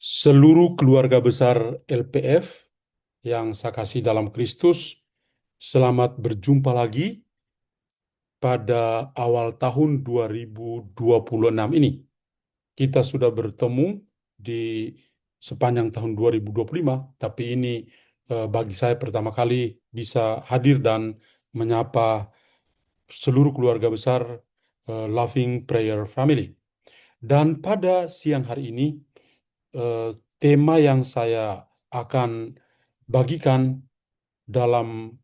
Seluruh keluarga besar LPF yang saya kasih dalam Kristus, selamat berjumpa lagi pada awal tahun 2026 ini. Kita sudah bertemu di sepanjang tahun 2025, tapi ini bagi saya pertama kali bisa hadir dan menyapa seluruh keluarga besar Loving Prayer Family. Dan pada siang hari ini, eh, tema yang saya akan bagikan dalam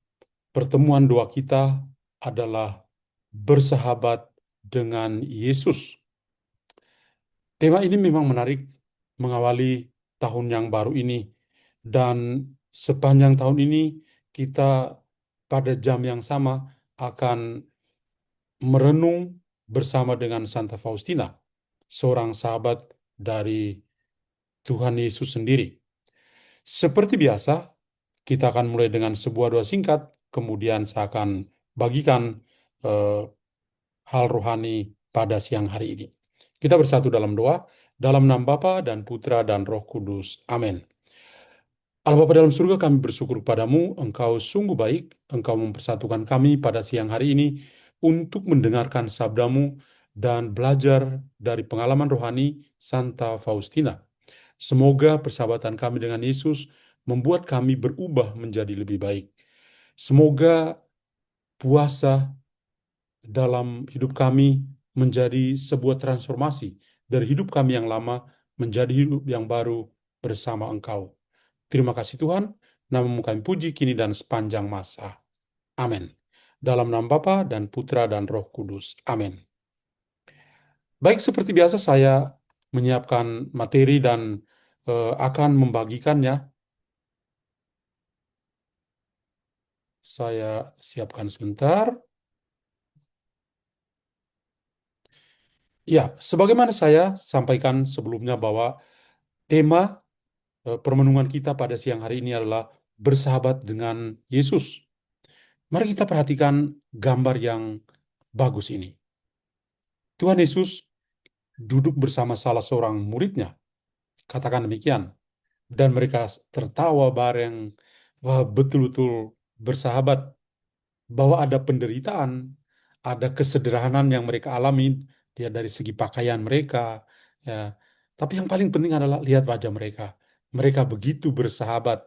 pertemuan doa kita adalah bersahabat dengan Yesus. Tema ini memang menarik mengawali tahun yang baru ini, dan sepanjang tahun ini kita pada jam yang sama akan merenung bersama dengan Santa Faustina, seorang sahabat dari Tuhan Yesus sendiri. Seperti biasa, kita akan mulai dengan sebuah doa singkat, kemudian saya akan bagikan eh, hal rohani pada siang hari ini. Kita bersatu dalam doa, dalam nama Bapa dan Putra dan Roh Kudus. Amin. Allah Bapa dalam surga, kami bersyukur kepadamu, Engkau sungguh baik, Engkau mempersatukan kami pada siang hari ini untuk mendengarkan sabdamu dan belajar dari pengalaman rohani Santa Faustina. Semoga persahabatan kami dengan Yesus membuat kami berubah menjadi lebih baik. Semoga puasa dalam hidup kami menjadi sebuah transformasi dari hidup kami yang lama menjadi hidup yang baru bersama Engkau. Terima kasih Tuhan, namamu kami puji kini dan sepanjang masa. Amin. Dalam nama Bapa dan Putra dan Roh Kudus. Amin. Baik, seperti biasa saya menyiapkan materi dan akan membagikannya. Saya siapkan sebentar. Ya, sebagaimana saya sampaikan sebelumnya bahwa tema permenungan kita pada siang hari ini adalah bersahabat dengan Yesus. Mari kita perhatikan gambar yang bagus ini. Tuhan Yesus duduk bersama salah seorang muridnya, katakan demikian, dan mereka tertawa bareng. Wah, betul-betul bersahabat, bahwa ada penderitaan, ada kesederhanaan yang mereka alami, dia dari segi pakaian mereka, ya. Tapi yang paling penting adalah lihat wajah mereka. Mereka begitu bersahabat,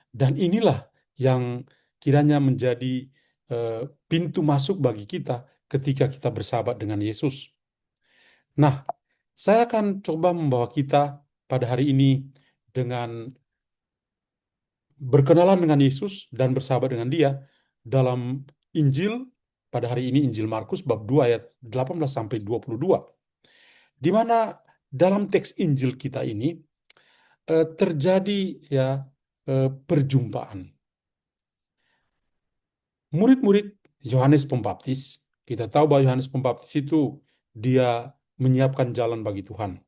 dan inilah yang kiranya menjadi eh, pintu masuk bagi kita ketika kita bersahabat dengan Yesus. Nah, saya akan coba membawa kita pada hari ini dengan berkenalan dengan Yesus dan bersahabat dengan Dia dalam Injil pada hari ini, Injil Markus bab 2 ayat 18 sampai 22. Di mana dalam teks Injil kita ini terjadi ya perjumpaan. Murid-murid Yohanes Pembaptis, kita tahu bahwa Yohanes Pembaptis itu dia menyiapkan jalan bagi Tuhan.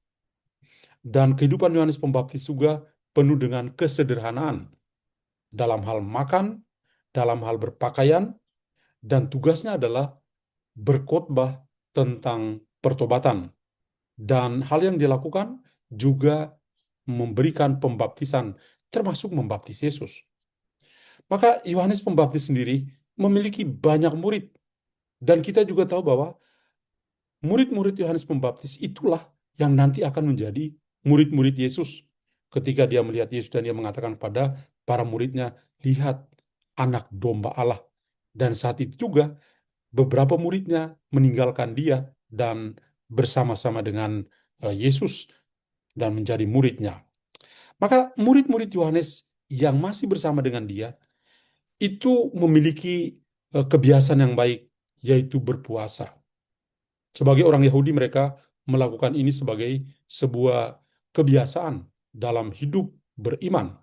Dan kehidupan Yohanes Pembaptis juga penuh dengan kesederhanaan dalam hal makan, dalam hal berpakaian, dan tugasnya adalah berkhotbah tentang pertobatan. Dan hal yang dilakukan juga memberikan pembaptisan, termasuk membaptis Yesus. Maka Yohanes Pembaptis sendiri memiliki banyak murid. Dan kita juga tahu bahwa murid-murid Yohanes Pembaptis itulah yang nanti akan menjadi murid-murid Yesus. Ketika dia melihat Yesus dan dia mengatakan pada para muridnya, lihat anak domba Allah. Dan saat itu juga beberapa muridnya meninggalkan dia dan bersama-sama dengan Yesus dan menjadi muridnya. Maka murid-murid Yohanes yang masih bersama dengan dia itu memiliki kebiasaan yang baik, yaitu berpuasa. Sebagai orang Yahudi, mereka melakukan ini sebagai sebuah kebiasaan dalam hidup beriman.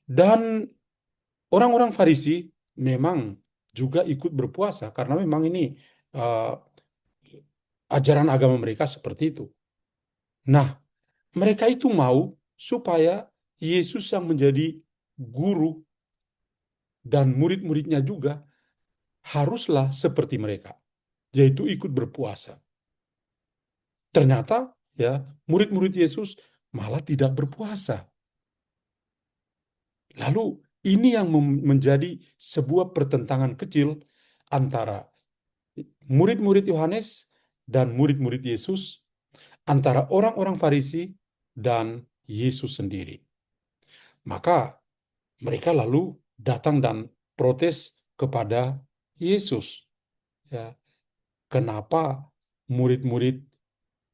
Dan orang-orang Farisi memang juga ikut berpuasa karena memang ini uh, ajaran agama mereka seperti itu. Nah, mereka itu mau supaya Yesus yang menjadi guru dan murid-muridnya juga haruslah seperti mereka, yaitu ikut berpuasa. Ternyata ya murid-murid Yesus malah tidak berpuasa. Lalu ini yang menjadi sebuah pertentangan kecil antara murid-murid Yohanes dan murid-murid Yesus, antara orang-orang Farisi dan Yesus sendiri. Maka mereka lalu datang dan protes kepada Yesus. Ya, kenapa murid-murid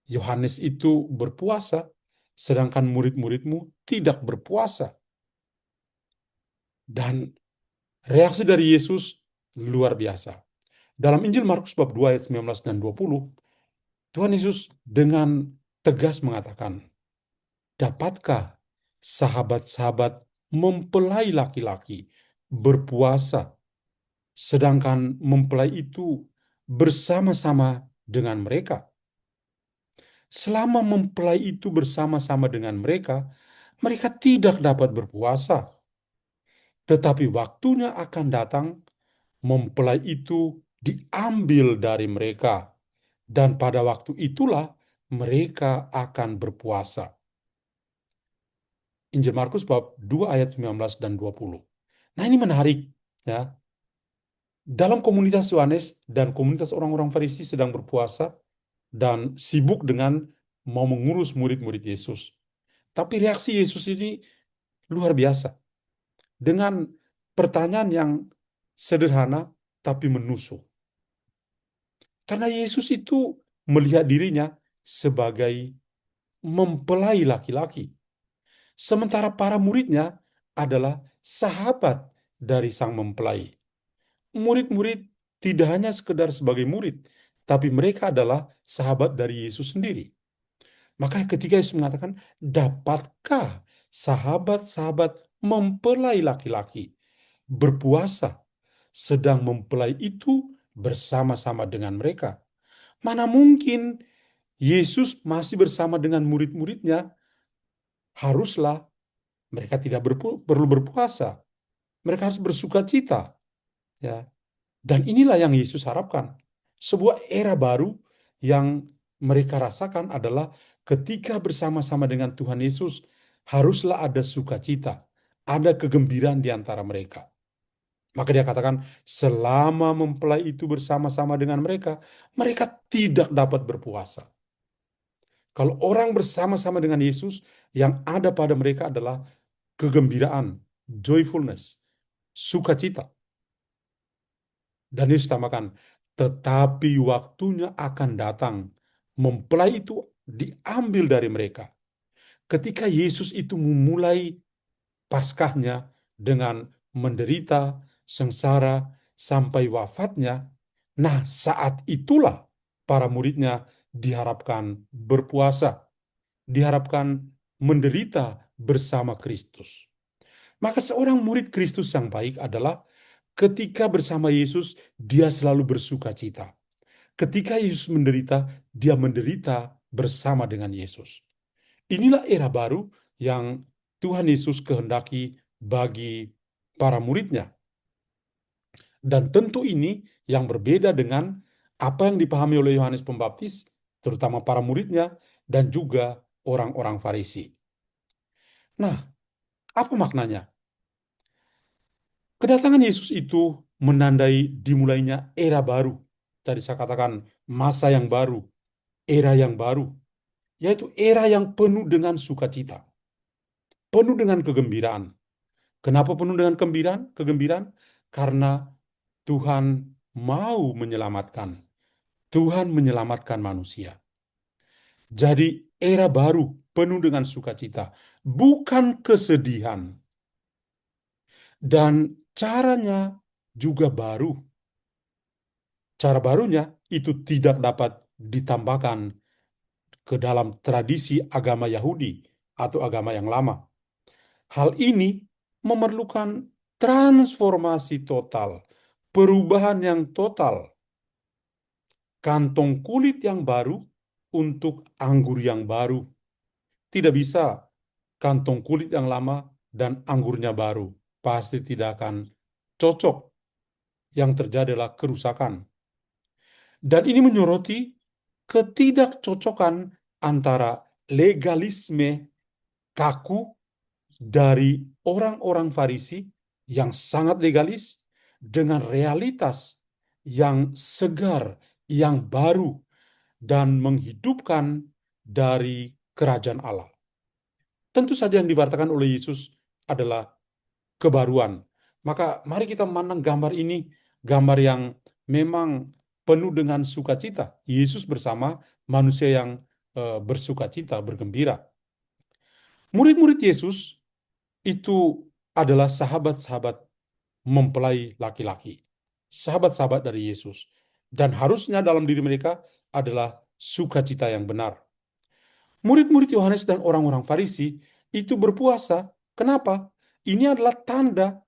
Yohanes itu berpuasa, sedangkan murid-muridmu tidak berpuasa? Dan reaksi dari Yesus luar biasa. Dalam Injil Markus bab 2 ayat 19 dan 20, Tuhan Yesus dengan tegas mengatakan, dapatkah sahabat-sahabat mempelai laki-laki berpuasa, sedangkan mempelai itu bersama-sama dengan mereka? Selama mempelai itu bersama-sama dengan mereka, mereka tidak dapat berpuasa. Tetapi waktunya akan datang, mempelai itu diambil dari mereka, dan pada waktu itulah mereka akan berpuasa. Injil Markus bab 2 ayat 19 dan 20. Nah, ini menarik ya. Dalam komunitas Yohanes dan komunitas orang-orang Farisi sedang berpuasa dan sibuk dengan mau mengurus murid-murid Yesus. Tapi reaksi Yesus ini luar biasa. Dengan pertanyaan yang sederhana tapi menusuk. Karena Yesus itu melihat dirinya sebagai mempelai laki-laki. Sementara para muridnya adalah sahabat dari sang mempelai. Murid-murid tidak hanya sekedar sebagai murid, tapi mereka adalah sahabat dari Yesus sendiri. Maka ketika Yesus mengatakan, dapatkah sahabat-sahabat mempelai laki-laki berpuasa, sedang mempelai itu bersama-sama dengan mereka? Mana mungkin Yesus masih bersama dengan murid-muridnya, haruslah mereka tidak perlu berpuasa. Mereka harus bersuka cita. Ya. Dan inilah yang Yesus harapkan. Sebuah era baru yang mereka rasakan adalah ketika bersama-sama dengan Tuhan Yesus, haruslah ada sukacita, ada kegembiraan di antara mereka. Maka dia katakan, selama mempelai itu bersama-sama dengan mereka, mereka tidak dapat berpuasa. Kalau orang bersama-sama dengan Yesus, yang ada pada mereka adalah kegembiraan, joyfulness, sukacita. Dan Yesus tambahkan, tetapi waktunya akan datang, mempelai itu diambil dari mereka. Ketika Yesus itu memulai Paskahnya dengan menderita, sengsara, sampai wafatnya, nah saat itulah para muridnya diharapkan berpuasa, diharapkan menderita bersama Kristus. Maka seorang murid Kristus yang baik adalah ketika bersama Yesus, dia selalu bersuka cita. Ketika Yesus menderita, dia menderita bersama dengan Yesus. Inilah era baru yang Tuhan Yesus kehendaki bagi para muridnya. Dan tentu ini yang berbeda dengan apa yang dipahami oleh Yohanes Pembaptis, terutama para muridnya, dan juga orang-orang Farisi. Nah, apa maknanya? Kedatangan Yesus itu menandai dimulainya era baru. Tadi saya katakan masa yang baru, era yang baru, yaitu era yang penuh dengan sukacita, penuh dengan kegembiraan. Kenapa penuh dengan kegembiraan? Karena Tuhan mau menyelamatkan. Tuhan menyelamatkan manusia. Jadi era baru penuh dengan sukacita, bukan kesedihan. Dan caranya juga baru. Cara barunya itu tidak dapat ditambahkan ke dalam tradisi agama Yahudi atau agama yang lama. Hal ini memerlukan transformasi total, perubahan yang total, kantong kulit yang baru untuk anggur yang baru. Tidak bisa kantong kulit yang lama dan anggurnya baru. Pasti tidak akan cocok. Yang terjadi adalah kerusakan. Dan ini menyoroti ketidakcocokan antara legalisme kaku dari orang-orang Farisi yang sangat legalis dengan realitas yang segar, yang baru, dan menghidupkan dari kerajaan Allah. Tentu saja yang diwartakan oleh Yesus adalah kebaruan. Maka mari kita memandang gambar ini, gambar yang memang penuh dengan sukacita. Yesus bersama manusia yang bersukacita, bergembira. Murid-murid Yesus itu adalah sahabat-sahabat mempelai laki-laki, sahabat-sahabat dari Yesus. Dan harusnya dalam diri mereka adalah sukacita yang benar. Murid-murid Yohanes dan orang-orang Farisi itu berpuasa. Kenapa? Ini adalah tanda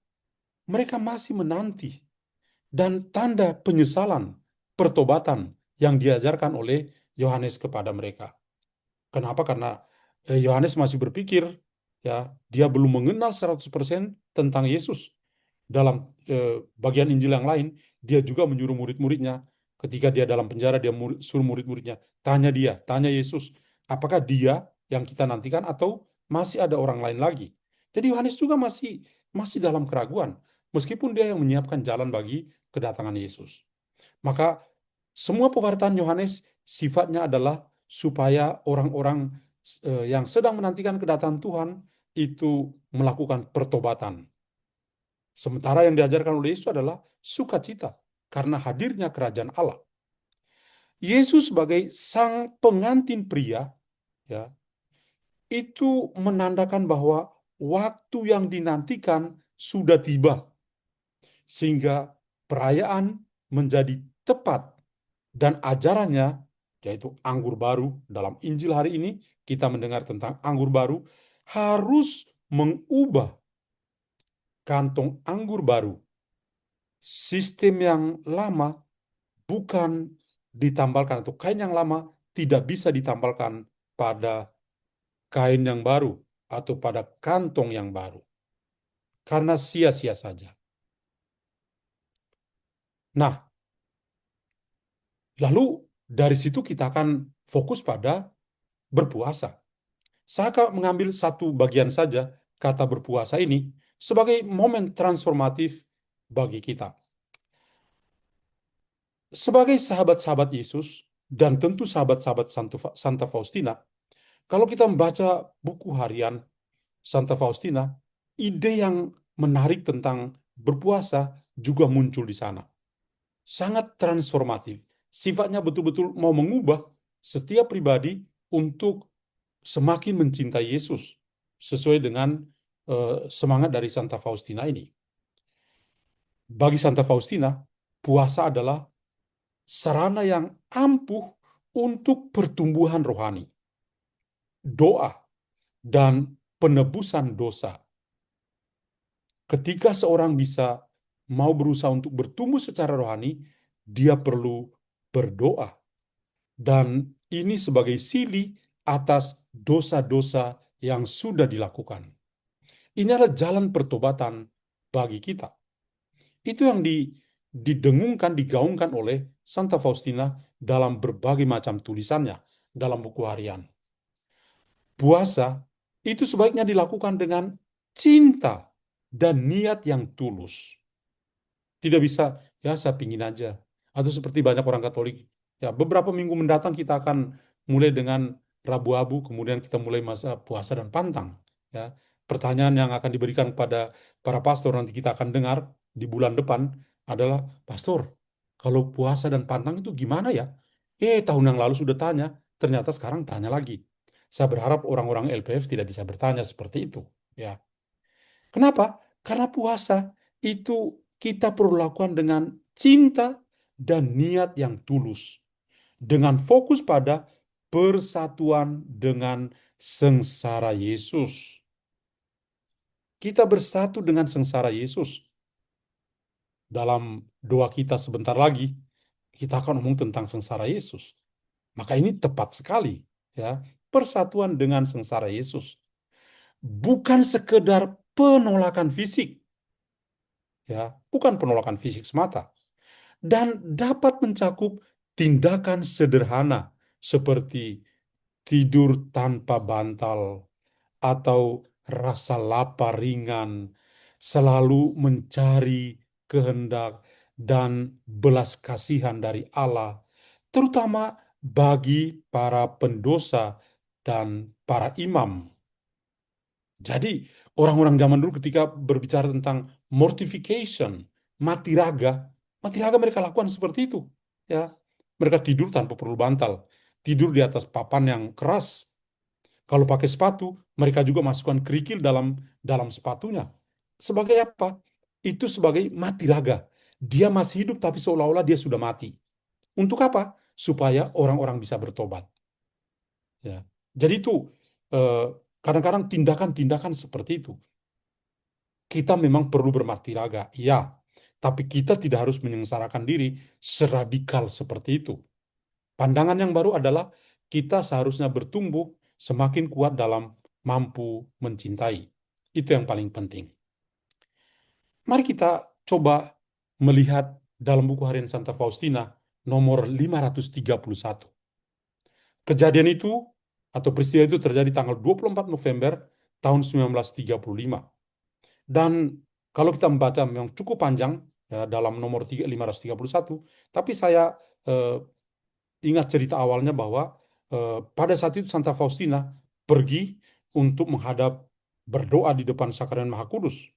mereka masih menanti dan tanda penyesalan, pertobatan yang diajarkan oleh Yohanes kepada mereka. Kenapa? Karena Yohanes masih berpikir, ya, dia belum mengenal 100% tentang Yesus. Dalam bagian Injil yang lain, dia juga menyuruh murid-muridnya, ketika dia dalam penjara, dia suruh murid-muridnya, tanya Yesus, apakah dia yang kita nantikan atau masih ada orang lain lagi? Jadi Yohanes juga masih dalam keraguan, meskipun dia yang menyiapkan jalan bagi kedatangan Yesus. Maka semua pewartaan Yohanes sifatnya adalah supaya orang-orang yang sedang menantikan kedatangan Tuhan itu melakukan pertobatan. Sementara yang diajarkan oleh Yesus adalah sukacita karena hadirnya kerajaan Allah. Yesus sebagai sang pengantin pria, ya, itu menandakan bahwa waktu yang dinantikan sudah tiba, sehingga perayaan menjadi tepat, dan ajarannya, yaitu anggur baru. Dalam Injil hari ini kita mendengar tentang anggur baru, harus mengubah kantong anggur baru. Sistem yang lama bukan ditambalkan, atau kain yang lama tidak bisa ditambalkan pada kain yang baru atau pada kantong yang baru, karena sia-sia saja. Nah, lalu dari situ kita akan fokus pada berpuasa. Saya akan mengambil satu bagian saja kata berpuasa ini sebagai momen transformatif bagi kita. Sebagai sahabat-sahabat Yesus dan tentu sahabat-sahabat Santa Faustina, kalau kita membaca buku harian Santa Faustina, ide yang menarik tentang berpuasa juga muncul di sana. Sangat transformatif. Sifatnya betul-betul mau mengubah setiap pribadi untuk semakin mencintai Yesus sesuai dengan semangat dari Santa Faustina ini. Bagi Santa Faustina, puasa adalah sarana yang ampuh untuk pertumbuhan rohani, doa, dan penebusan dosa. Ketika seorang bisa mau berusaha untuk bertumbuh secara rohani, dia perlu berdoa. Dan ini sebagai sili atas dosa-dosa yang sudah dilakukan. Ini adalah jalan pertobatan bagi kita. Itu yang didengungkan, digaungkan oleh Santa Faustina dalam berbagai macam tulisannya dalam buku harian. Puasa itu sebaiknya dilakukan dengan cinta dan niat yang tulus. Tidak bisa, ya saya pingin aja. Atau seperti banyak orang Katolik, ya beberapa minggu mendatang kita akan mulai dengan Rabu Abu, kemudian kita mulai masa puasa dan pantang. Ya, pertanyaan yang akan diberikan kepada para pastor nanti kita akan dengar di bulan depan adalah, Pastor, kalau puasa dan pantang itu gimana ya? Tahun yang lalu sudah tanya, ternyata sekarang tanya lagi. Saya berharap orang-orang LPF tidak bisa bertanya seperti itu. Ya, kenapa? Karena puasa itu kita perlu lakukan dengan cinta dan niat yang tulus. Dengan fokus pada persatuan dengan sengsara Yesus. Kita bersatu dengan sengsara Yesus. Dalam doa kita sebentar lagi, kita akan ngomong tentang sengsara Yesus. Maka ini tepat sekali, ya. Persatuan dengan sengsara Yesus. Bukan sekedar penolakan fisik, ya, bukan penolakan fisik semata, dan dapat mencakup tindakan sederhana seperti tidur tanpa bantal, atau rasa lapar ringan, selalu mencari kehendak dan belas kasihan dari Allah, terutama bagi para pendosa dan para imam. Jadi, orang-orang zaman dulu ketika berbicara tentang mortification, mati raga mereka lakukan seperti itu. Ya, mereka tidur tanpa perlu bantal, tidur di atas papan yang keras. Kalau pakai sepatu, mereka juga masukkan kerikil dalam dalam sepatunya. Sebagai apa? Itu sebagai mati raga. Dia masih hidup tapi seolah-olah dia sudah mati. Untuk apa? Supaya orang-orang bisa bertobat. Ya. Jadi itu eh, kadang-kadang tindakan-tindakan seperti itu. Kita memang perlu bermati raga, ya. Tapi kita tidak harus menyengsarakan diri seradikal seperti itu. Pandangan yang baru adalah kita seharusnya bertumbuh semakin kuat dalam mampu mencintai. Itu yang paling penting. Mari kita coba melihat dalam buku Harian Santa Faustina nomor 531. Kejadian itu atau peristiwa itu terjadi tanggal 24 November tahun 1935. Dan kalau kita membaca memang cukup panjang ya, dalam nomor 531, tapi saya eh, ingat cerita awalnya bahwa pada saat itu Santa Faustina pergi untuk menghadap berdoa di depan Sakramen Maha Kudus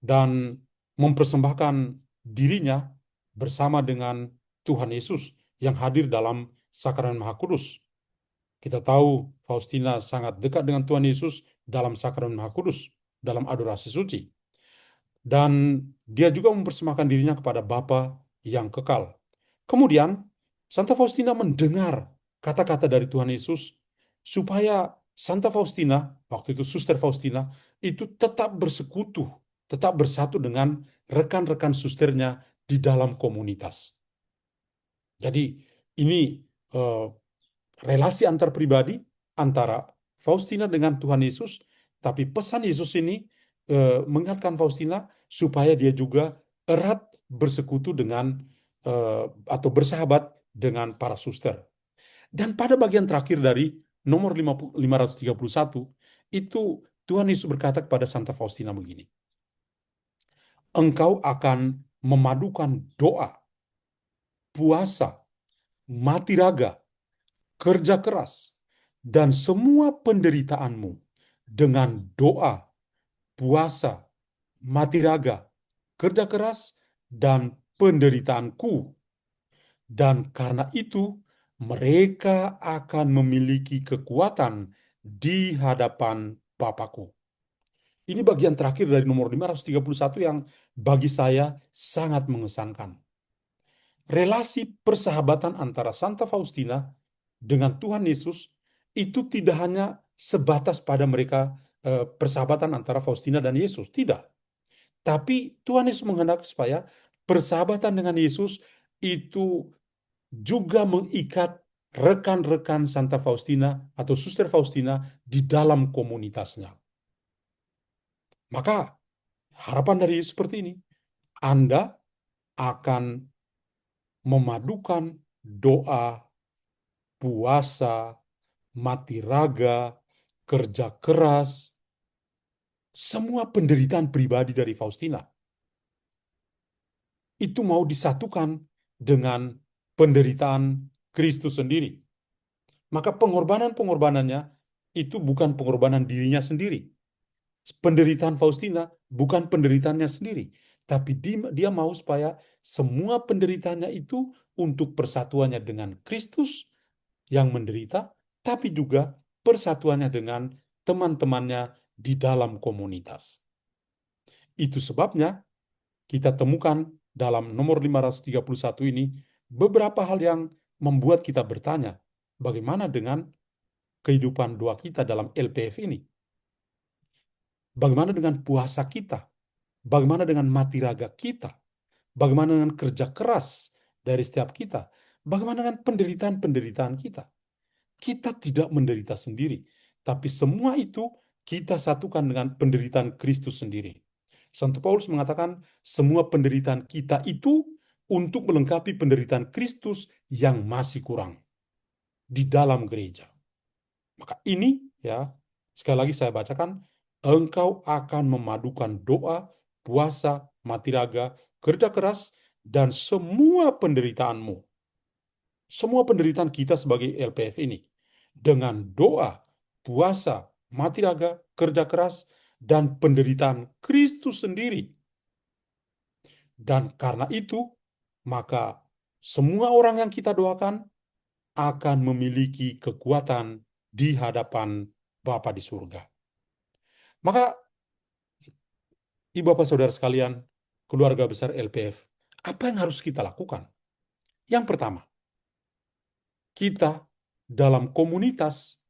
dan mempersembahkan dirinya bersama dengan Tuhan Yesus yang hadir dalam Sakramen Maha Kudus. Kita tahu Faustina sangat dekat dengan Tuhan Yesus dalam Sakramen Maha Kudus, dalam adorasi suci. Dan dia juga mempersembahkan dirinya kepada Bapa yang kekal. Kemudian, Santa Faustina mendengar kata-kata dari Tuhan Yesus supaya Santa Faustina, waktu itu Suster Faustina, itu tetap bersekutu, tetap bersatu dengan rekan-rekan susternya di dalam komunitas. Jadi ini eh, relasi antar pribadi antara Faustina dengan Tuhan Yesus, tapi pesan Yesus ini mengingatkan Faustina supaya dia juga erat bersekutu dengan eh, atau bersahabat dengan para suster. Dan pada bagian terakhir dari nomor 531 itu Tuhan Yesus berkata kepada Santa Faustina begini, engkau akan memadukan doa, puasa, mati raga, kerja keras, dan semua penderitaanmu dengan doa, puasa, mati raga, kerja keras, dan penderitaanku. Dan karena itu, mereka akan memiliki kekuatan di hadapan Bapakku. Ini bagian terakhir dari nomor 531 yang bagi saya sangat mengesankan. Relasi persahabatan antara Santa Faustina dengan Tuhan Yesus itu tidak hanya sebatas pada mereka persahabatan antara Faustina dan Yesus, tidak. Tapi Tuhan Yesus menghendaki supaya persahabatan dengan Yesus itu juga mengikat rekan-rekan Santa Faustina atau Suster Faustina di dalam komunitasnya. Maka harapan dari Yesus seperti ini, Anda akan memadukan doa, puasa, mati raga, kerja keras, semua penderitaan pribadi dari Faustina itu mau disatukan dengan penderitaan Kristus sendiri. Maka pengorbanan-pengorbanannya itu bukan pengorbanan dirinya sendiri. Penderitaan Faustina bukan penderitaannya sendiri, tapi dia mau supaya semua penderitaannya itu untuk persatuannya dengan Kristus yang menderita, tapi juga persatuannya dengan teman-temannya di dalam komunitas. Itu sebabnya kita temukan dalam nomor 531 ini beberapa hal yang membuat kita bertanya, bagaimana dengan kehidupan doa kita dalam LPF ini? Bagaimana dengan puasa kita? Bagaimana dengan mati raga kita? Bagaimana dengan kerja keras dari setiap kita? Bagaimana dengan penderitaan-penderitaan kita? Kita tidak menderita sendiri, tapi semua itu kita satukan dengan penderitaan Kristus sendiri. Santo Paulus mengatakan semua penderitaan kita itu untuk melengkapi penderitaan Kristus yang masih kurang di dalam gereja. Maka ini ya Sekali lagi saya bacakan, engkau akan memadukan doa, puasa, mati raga, kerja keras, dan semua penderitaanmu. Semua penderitaan kita sebagai LPF ini. Dengan doa, puasa, mati raga, kerja keras, dan penderitaan Kristus sendiri. Dan karena itu, maka semua orang yang kita doakan akan memiliki kekuatan di hadapan Bapa di surga. Maka, Ibu Bapak Saudara sekalian, keluarga besar LPF, apa yang harus kita lakukan? Yang pertama, kita dalam komunitas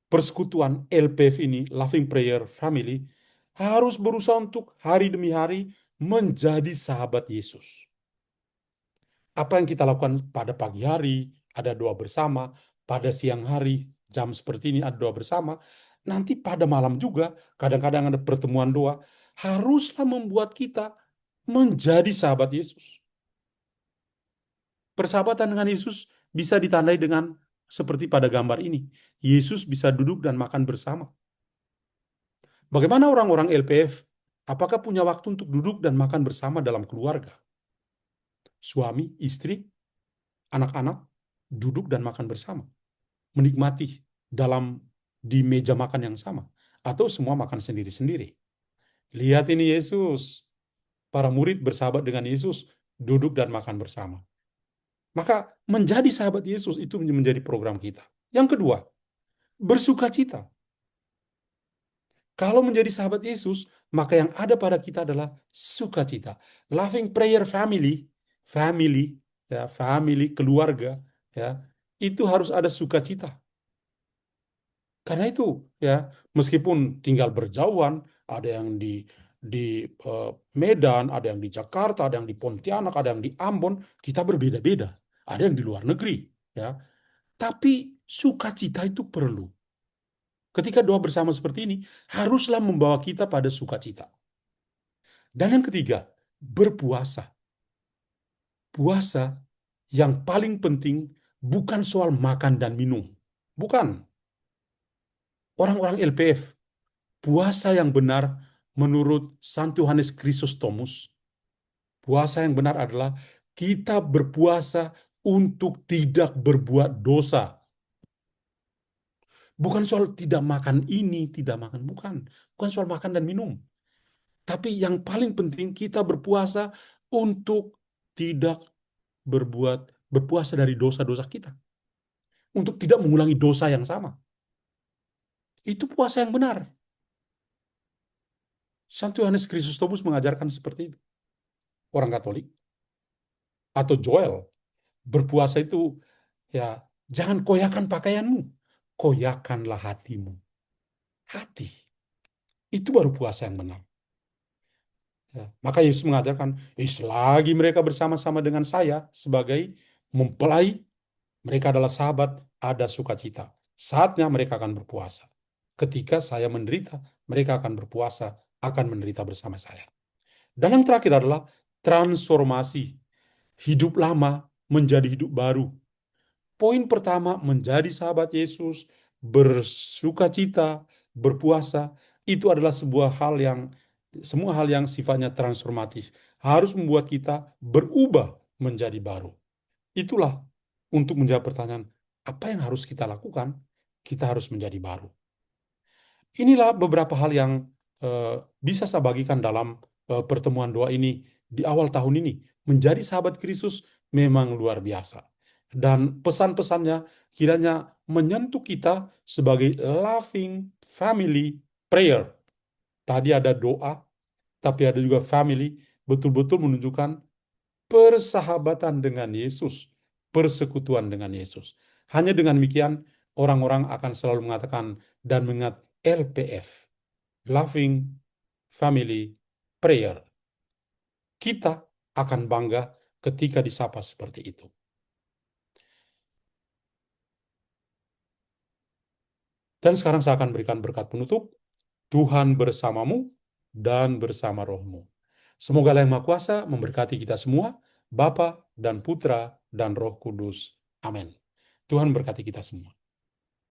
persekutuan LPF ini, Loving Prayer Family, harus berusaha untuk hari demi hari menjadi sahabat Yesus. Apa yang kita lakukan pada pagi hari, ada doa bersama, pada siang hari, jam seperti ini ada doa bersama, nanti pada malam juga, kadang-kadang ada pertemuan doa, haruslah membuat kita menjadi sahabat Yesus. Persahabatan dengan Yesus bisa ditandai dengan seperti pada gambar ini. Yesus bisa duduk dan makan bersama. Bagaimana orang-orang LPF? Apakah punya waktu untuk duduk dan makan bersama dalam keluarga? Suami, istri, anak-anak, duduk dan makan bersama. Menikmati di meja makan yang sama. Atau semua makan sendiri-sendiri. Lihat ini Yesus. Para murid bersahabat dengan Yesus, duduk dan makan bersama. Maka menjadi sahabat Yesus itu menjadi program kita. Yang kedua, bersukacita. Kalau menjadi sahabat Yesus, maka yang ada pada kita adalah sukacita. Loving Prayer Family, keluarga, ya, itu harus ada sukacita. Karena itu, ya, meskipun tinggal berjauhan, ada yang di Medan, ada yang di Jakarta, ada yang di Pontianak, ada yang di Ambon, kita berbeda-beda. Ada yang di luar negeri, ya. Tapi sukacita itu perlu. Ketika doa bersama seperti ini, haruslah membawa kita pada sukacita. Dan yang ketiga, berpuasa. Puasa yang paling penting bukan soal makan dan minum. Bukan. Orang-orang LPF, puasa yang benar menurut Santo Yohanes Chrysostomus, puasa yang benar adalah kita berpuasa untuk tidak berbuat dosa. Bukan soal tidak makan ini, tidak makan. Bukan. Bukan soal makan dan minum. Tapi yang paling penting kita berpuasa untuk tidak berpuasa dari dosa-dosa kita. Untuk tidak mengulangi dosa yang sama. Itu puasa yang benar. Santo Yohanes Chrysostomus mengajarkan seperti itu. Orang Katolik atau Joel berpuasa itu, ya, jangan koyakan pakaianmu, koyakanlah hatimu. Hati itu baru puasa yang benar. Ya, maka Yesus mengajarkan, selagi mereka bersama-sama dengan saya sebagai mempelai, mereka adalah sahabat, ada sukacita. Saatnya mereka akan berpuasa. Ketika saya menderita, mereka akan berpuasa, akan menderita bersama saya. Dan yang terakhir adalah transformasi. Hidup lama menjadi hidup baru. Poin pertama, menjadi sahabat Yesus, bersukacita, berpuasa, itu adalah semua hal yang sifatnya transformatif. Harus membuat kita berubah menjadi baru. Itulah untuk menjawab pertanyaan, apa yang harus kita lakukan? Kita harus menjadi baru. Inilah beberapa hal yang bisa saya bagikan dalam pertemuan doa ini di awal tahun ini. Menjadi sahabat Kristus memang luar biasa. Dan pesan-pesannya kiranya menyentuh kita sebagai loving family prayer. Tadi ada doa, tapi ada juga family, betul-betul menunjukkan persahabatan dengan Yesus, persekutuan dengan Yesus. Hanya dengan demikian, orang-orang akan selalu mengatakan dan mengingat LPF, Loving Family Prayer. Kita akan bangga ketika disapa seperti itu. Dan sekarang saya akan berikan berkat penutup. Tuhan bersamamu dan bersama rohmu. Semoga Allah yang Maha Kuasa memberkati kita semua, Bapa dan Putra dan Roh Kudus. Amin. Tuhan berkati kita semua.